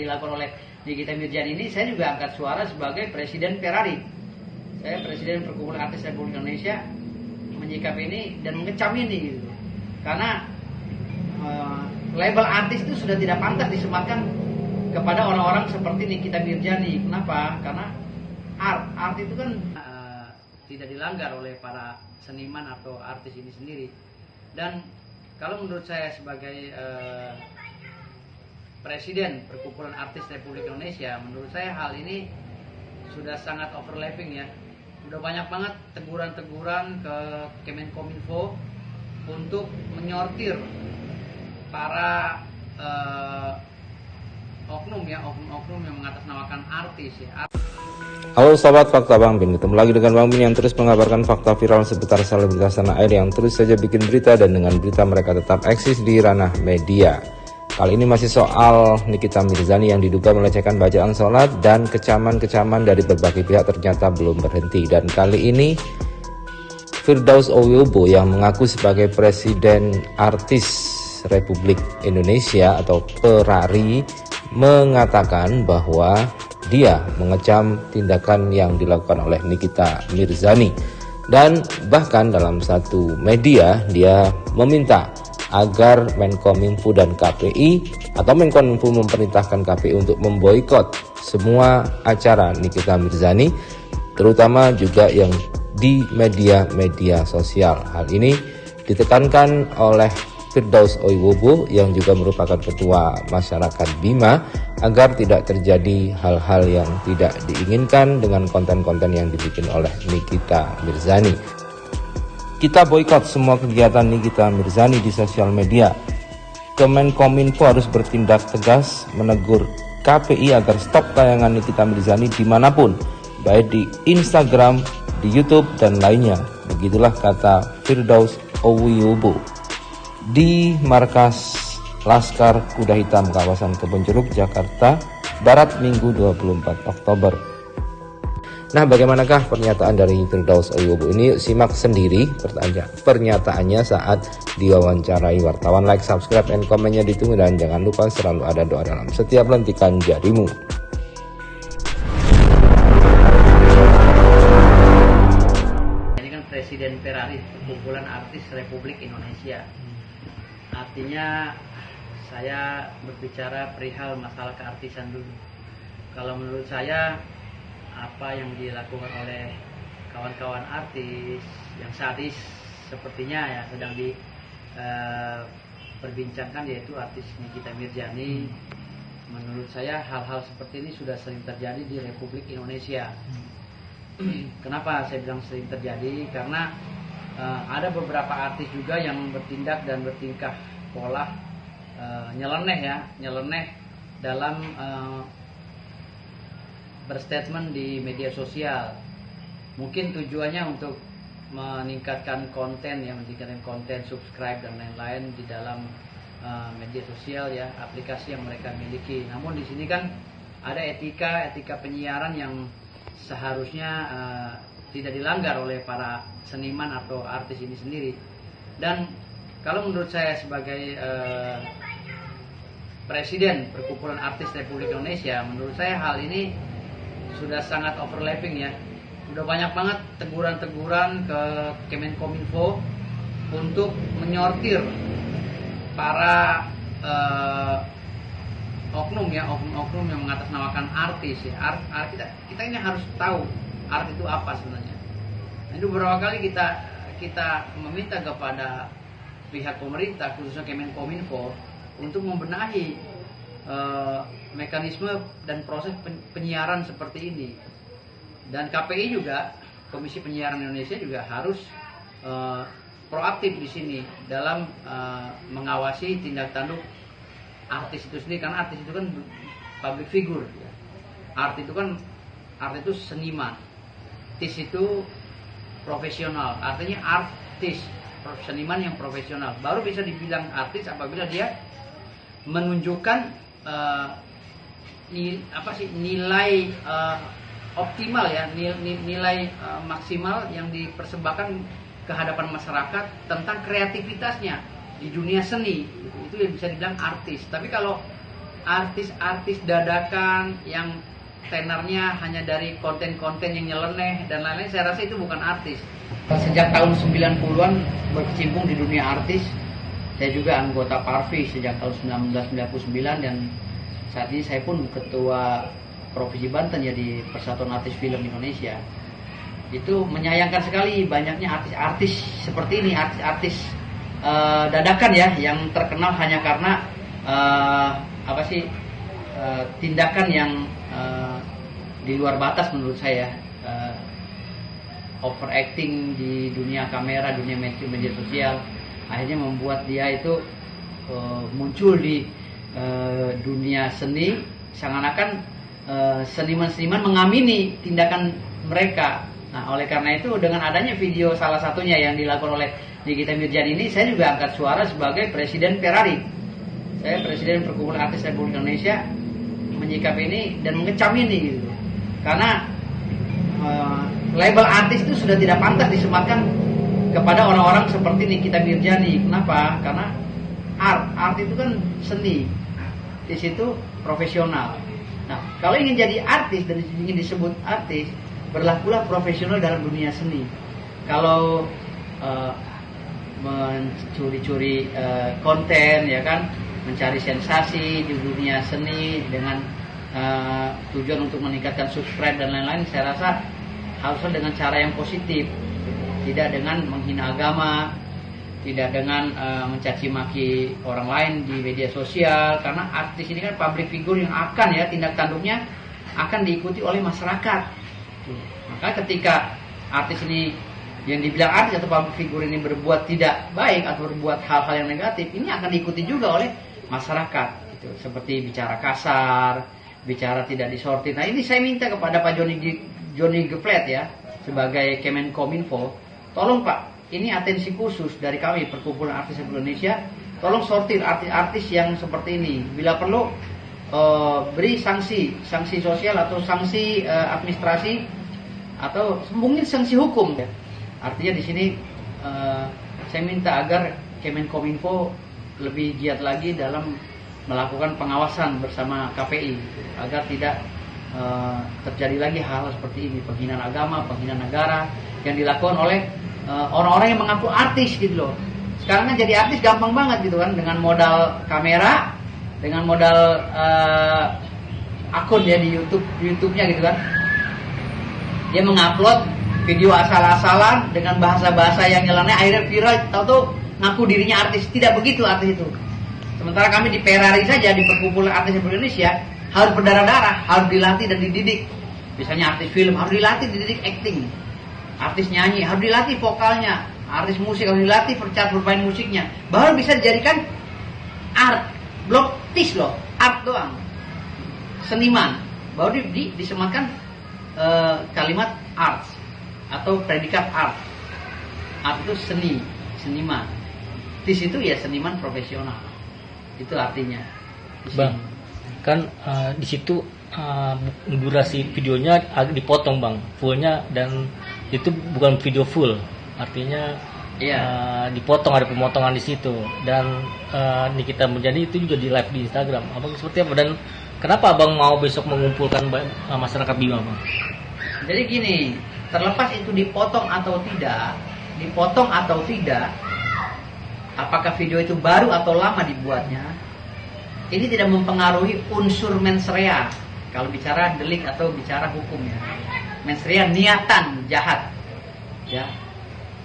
dilakukan oleh Nikita Mirzani ini, saya juga angkat suara sebagai Presiden Ferrari. Saya Presiden Perkumpulan Artis Republik Indonesia menyikapi ini dan mengecam ini gitu. Karena label artis itu sudah tidak pantas disematkan kepada orang-orang seperti Nikita Mirzani. Kenapa? Karena art itu kan tidak dilanggar oleh para seniman atau artis ini sendiri. Dan kalau menurut saya sebagai Presiden Perkumpulan Artis Republik Indonesia, menurut saya hal ini sudah sangat overlapping ya. Udah banyak banget teguran-teguran ke Kemenkominfo untuk menyortir para oknum yang mengatasnamakan artis ya. Halo sahabat Fakta Bang Bin, ketemu lagi dengan Bang Bin yang terus mengabarkan fakta viral seputar selebritas tanah air yang terus saja bikin berita, dan dengan berita mereka tetap eksis di ranah media. Kali ini masih soal Nikita Mirzani yang diduga melecehkan bacaan sholat, dan kecaman-kecaman dari berbagai pihak ternyata belum berhenti. Dan kali ini Firdaus Owiyobo yang mengaku sebagai Presiden Artis Republik Indonesia atau Ferrari mengatakan bahwa dia mengecam tindakan yang dilakukan oleh Nikita Mirzani, dan bahkan dalam satu media dia meminta agar Menkominfo dan KPI atau Menkominfo memerintahkan KPI untuk memboikot semua acara Nikita Mirzani, terutama juga yang di media-media sosial. Hal ini ditekankan oleh Firdaus Owiyobo yang juga merupakan ketua masyarakat Bima, agar tidak terjadi hal-hal yang tidak diinginkan dengan konten-konten yang dibikin oleh Nikita Mirzani. Kita boikot semua kegiatan Nikita Mirzani di sosial media. Kemenkominfo harus bertindak tegas menegur KPI agar stop tayangan Nikita Mirzani dimanapun, baik di Instagram, di YouTube, dan lainnya. Begitulah kata Firdaus Owiyobo di markas Laskar Kuda Hitam kawasan Kebonjeruk, Jakarta Barat, Minggu 24 Oktober. Nah, bagaimanakah pernyataan dari Firdaus Owiyobo ini? Simak sendiri pernyataannya saat diwawancarai wartawan. Like, subscribe, dan komennya ditunggu, dan jangan lupa selalu ada doa dalam setiap lentikan jarimu. Ini kan Presiden Ferrari, Perkumpulan Artis Republik Indonesia. Artinya saya berbicara perihal masalah keartisan dulu. Kalau menurut saya, apa yang dilakukan oleh kawan-kawan artis yang sadis sepertinya ya sedang diperbincangkan, yaitu artis Nikita Mirzani. Menurut saya hal-hal seperti ini sudah sering terjadi di Republik Indonesia. Kenapa saya bilang sering terjadi? Karena ada beberapa artis juga yang bertindak dan bertingkah pola nyeleneh dalam berstatement di media sosial. Mungkin tujuannya untuk meningkatkan konten subscribe dan lain-lain di dalam media sosial ya, aplikasi yang mereka miliki. Namun di sini kan ada etika penyiaran yang seharusnya tidak dilanggar oleh para seniman atau artis ini sendiri. Dan kalau menurut saya sebagai Presiden Perkumpulan Artis Republik Indonesia, menurut saya hal ini sudah sangat overlapping ya. Udah banyak banget teguran-teguran ke Kemenkominfo untuk menyortir para oknum yang mengatasnamakan artis ya. Kita ini harus tahu art itu apa sebenarnya. Itu beberapa kali kita meminta kepada pihak pemerintah, khususnya Kemenkominfo, untuk membenahi mekanisme dan proses penyiaran seperti ini. Dan KPI juga, Komisi Penyiaran Indonesia juga harus proaktif di sini dalam mengawasi tindak tanduk artis itu sendiri, karena artis itu kan public figure. Art itu seniman. Artis itu profesional, artinya artis, seniman yang profesional. Baru bisa dibilang artis apabila dia menunjukkan nilai optimal ya, nilai maksimal yang dipersembahkan ke hadapan masyarakat tentang kreativitasnya di dunia seni. Itu yang bisa dibilang artis. Tapi kalau artis-artis dadakan yang tenornya hanya dari konten-konten yang nyeleneh dan lain-lain, saya rasa itu bukan artis. Sejak tahun 90-an berkecimpung di dunia artis. Saya juga anggota Parvi sejak tahun 1999 dan saat ini saya pun ketua Provinsi Banten ya di Persatuan Artis Film Indonesia. Itu menyayangkan sekali banyaknya artis-artis seperti ini, artis-artis dadakan ya, yang terkenal hanya karena tindakan yang di luar batas menurut saya, overacting di dunia kamera, dunia media sosial, akhirnya membuat dia itu muncul di dunia seni, seakan-akan seniman-seniman mengamini tindakan mereka. Nah, oleh karena itu dengan adanya video salah satunya yang dilakukan oleh Nikita Mirzani ini, saya juga angkat suara sebagai Presiden Ferrari. Saya Presiden Perkumpulan Artis Republik Indonesia menyikapi ini dan mengecam ini gitu. Karena label artis itu sudah tidak pantas disematkan kepada orang-orang seperti Nikita Mirzani. Kenapa? Karena art itu kan seni. Di situ profesional. Nah, kalau ingin jadi artis dan ingin disebut artis, berlakulah profesional dalam dunia seni. Kalau mencuri-curi konten ya kan, mencari sensasi di dunia seni dengan tujuan untuk meningkatkan subscribe dan lain-lain, saya rasa harusnya dengan cara yang positif, tidak dengan menghina agama, tidak dengan mencaci maki orang lain di media sosial, karena artis ini kan public figure yang akan ya tindak tanduknya akan diikuti oleh masyarakat. Maka ketika artis ini yang dibilang artis atau public figure ini berbuat tidak baik atau berbuat hal-hal yang negatif, ini akan diikuti juga oleh masyarakat gitu. Seperti bicara kasar, bicara tidak disortir. Nah, ini saya minta kepada Pak Johnny Geplet ya, sebagai Kemenkominfo, tolong Pak, ini atensi khusus dari kami Perkumpulan Artis Indonesia, tolong sortir artis-artis yang seperti ini. Bila perlu beri sanksi sosial atau sanksi administrasi atau mungkin sanksi hukum ya. Artinya di sini saya minta agar Kemenkominfo lebih giat lagi dalam melakukan pengawasan bersama KPI agar tidak terjadi lagi hal seperti ini, penghinaan agama, penghinaan negara yang dilakukan oleh orang-orang yang mengaku artis gitu loh. Sekarang kan jadi artis gampang banget gitu kan, dengan modal kamera, dengan modal akun ya di YouTube-nya gitu kan. Dia mengupload video asal-asalan dengan bahasa-bahasa yang nyeleneh, akhirnya viral, tahu-tahu ngaku dirinya artis. Tidak begitu artis itu. Sementara kami di Ferrari saja, di Perkumpulan Artis Indonesia, harus berdarah-darah, harus dilatih dan dididik. Misalnya artis film harus dilatih, dididik acting. Artis nyanyi harus dilatih vokalnya, artis musik harus dilatih cara bermain musiknya, baru bisa dijadikan art. Belum tis loh, art doang, seniman, baru disematkan kalimat art atau predikat art. Art itu seniman. Tis itu ya seniman profesional. Itu artinya. Bang, kan di situ durasi videonya dipotong bang, fullnya, dan itu bukan video full, artinya dipotong, ada pemotongan di situ. Dan Nikita Mirzani itu juga di live di Instagram. Abang seperti apa, dan kenapa abang mau besok mengumpulkan masyarakat Bima bang? Jadi gini, terlepas itu dipotong atau tidak, apakah video itu baru atau lama dibuatnya, ini tidak mempengaruhi unsur mens rea. Kalau bicara delik atau bicara hukumnya, mens rea niatan jahat ya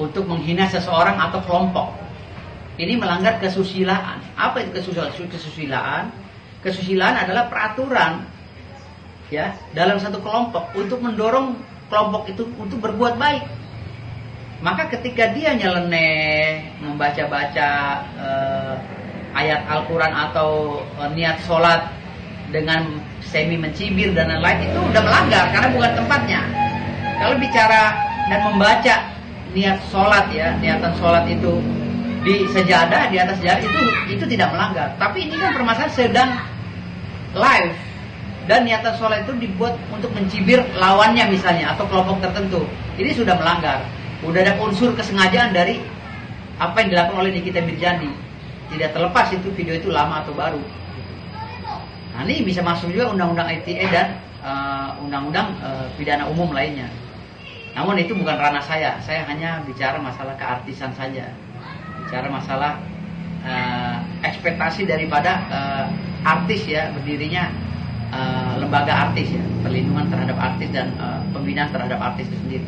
untuk menghina seseorang atau kelompok. Ini melanggar kesusilaan. Apa itu kesusilaan? Kesusilaan adalah peraturan ya dalam satu kelompok untuk mendorong kelompok itu untuk berbuat baik. Maka ketika dia nyeleneh, membaca-baca ayat Al-Quran atau niat sholat dengan semi mencibir dan lain-lain, itu udah melanggar karena bukan tempatnya. Kalau bicara dan membaca niat sholat ya, niatan sholat itu di sejadah, di atas sejadah, itu tidak melanggar. Tapi ini kan permasalahan sedang live dan niatan sholat itu dibuat untuk mencibir lawannya misalnya atau kelompok tertentu. Ini sudah melanggar. Udah ada unsur kesengajaan dari apa yang dilakukan oleh Nikita Mirzani. Tidak terlepas itu video itu lama atau baru. Nah, ini bisa masuk juga undang-undang ITE dan undang-undang pidana umum lainnya. Namun itu bukan ranah saya hanya bicara masalah keartisan saja, bicara masalah ekspektasi daripada artis ya, berdirinya lembaga artis ya, perlindungan terhadap artis dan pembinaan terhadap artis itu sendiri.